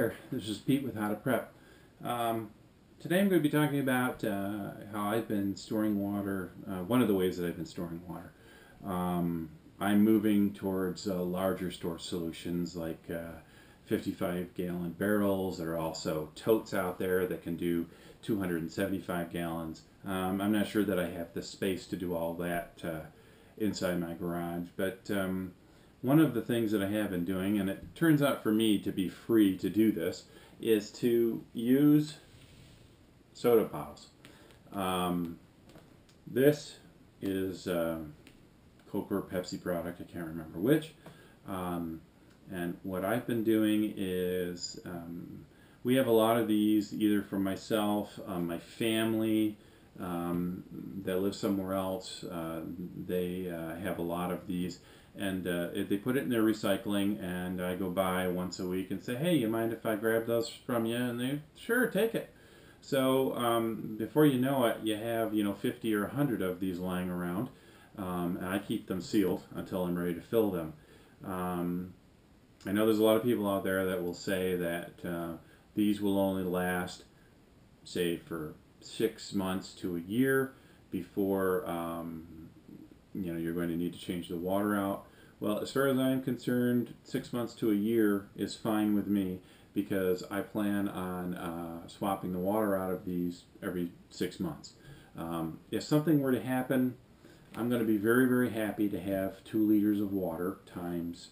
there, this is Pete with How to Prep. Today I'm going to be talking about how I've been storing water, one of the ways that I've been storing water. I'm moving towards larger storage solutions like 55-gallon barrels. There are also totes out there that can do 275 gallons. I'm not sure that I have the space to do all that inside my garage, but one of the things that I have been doing, and it turns out for me to be free to do this, is to use soda bottles. This is a Coke or Pepsi product, I can't remember which. And what I've been doing is we have a lot of these either from myself, my family that live somewhere else. They have a lot of these. And they put it in their recycling, and I go by once a week and say, hey, you mind if I grab those from you? And they, sure, take it. So before you know it, you have 50 or 100 of these lying around, and I keep them sealed until I'm ready to fill them. I know there's a lot of people out there that will say that these will only last, say, for 6 months to a year before you're going to need to change the water out. Well, as far as I'm concerned, 6 months to a year is fine with me because I plan on swapping the water out of these every 6 months. If something were to happen, I'm going to be very, very happy to have 2 liters of water times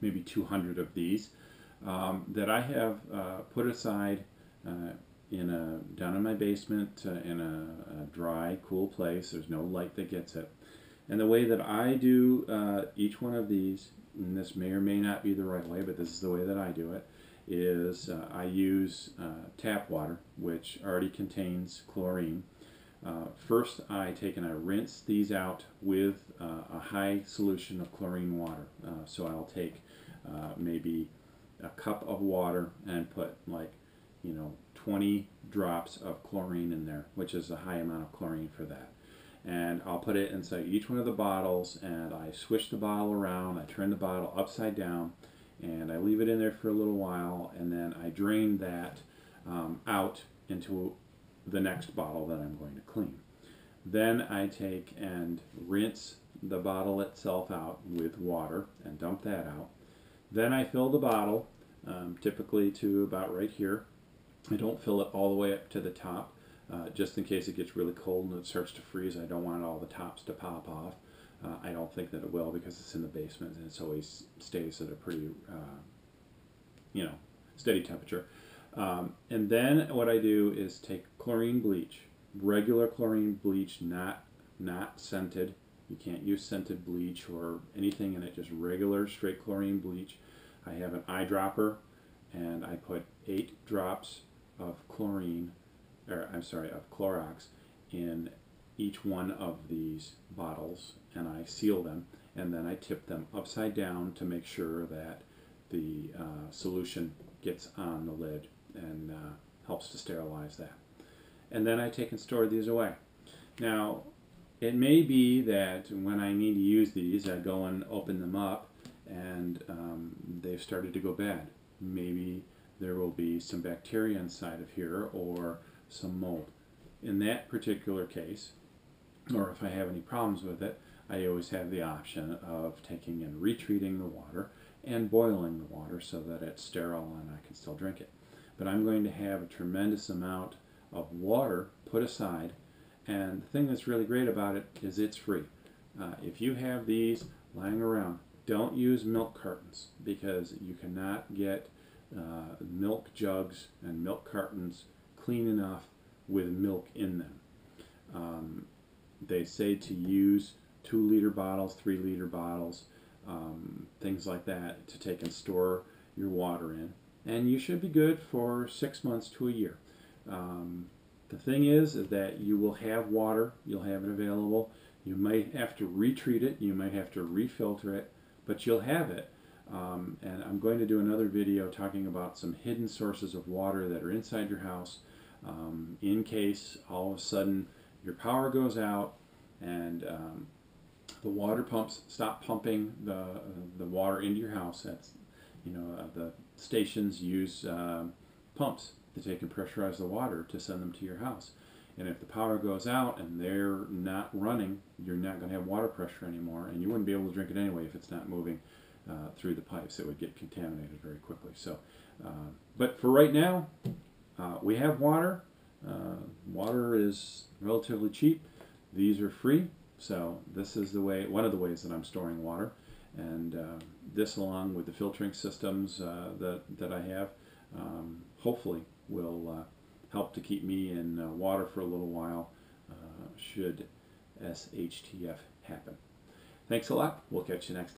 maybe 200 of these that I have put aside down in my basement in a dry, cool place. There's no light that gets it. And the way that I do each one of these, and this may or may not be the right way, but this is the way that I do it, is I use tap water, which already contains chlorine. First, I take and I rinse these out with a high solution of chlorine water. So I'll take maybe a cup of water and put 20 drops of chlorine in there, which is a high amount of chlorine for that. And I'll put it inside each one of the bottles, and I swish the bottle around, I turn the bottle upside down, and I leave it in there for a little while, and then I drain that out into the next bottle that I'm going to clean. Then I take and rinse the bottle itself out with water and dump that out. Then I fill the bottle, typically to about right here. I don't fill it all the way up to the top, just in case it gets really cold and it starts to freeze. I don't want all the tops to pop off. I don't think that it will because it's in the basement and it always stays at a pretty, steady temperature. And then what I do is take chlorine bleach, regular chlorine bleach, not scented. You can't use scented bleach or anything in it, just regular straight chlorine bleach. I have an eyedropper, and I put 8 drops of of Clorox in each one of these bottles, and I seal them, and then I tip them upside down to make sure that the solution gets on the lid and helps to sterilize that. And then I take and store these away. Now, it may be that when I need to use these, I go and open them up, and they've started to go bad. Maybe there will be some bacteria inside of here or some mold. In that particular case, or if I have any problems with it, I always have the option of taking and retreating the water and boiling the water so that it's sterile and I can still drink it. But I'm going to have a tremendous amount of water put aside, and the thing that's really great about it is it's free. If you have these lying around, don't use milk cartons because you cannot get milk jugs and milk cartons clean enough with milk in them. They say to use 2-liter bottles, 3-liter bottles, things like that to take and store your water in. And you should be good for 6 months to a year. The thing is that you will have water, you'll have it available. You might have to retreat it, you might have to refilter it, but you'll have it. And I'm going to do another video talking about some hidden sources of water that are inside your house in case all of a sudden your power goes out and the water pumps stop pumping the water into your house. That's the stations use pumps that take and pressurize the water to send them to your house. And if the power goes out and they're not running, you're not going to have water pressure anymore, and you wouldn't be able to drink it anyway if it's not moving through the pipes. It would get contaminated very quickly. So, but for right now, we have water. Water is relatively cheap. These are free. So this is the way, one of the ways that I'm storing water. And this, along with the filtering systems that I have, hopefully will help to keep me in water for a little while should SHTF happen. Thanks a lot. We'll catch you next time.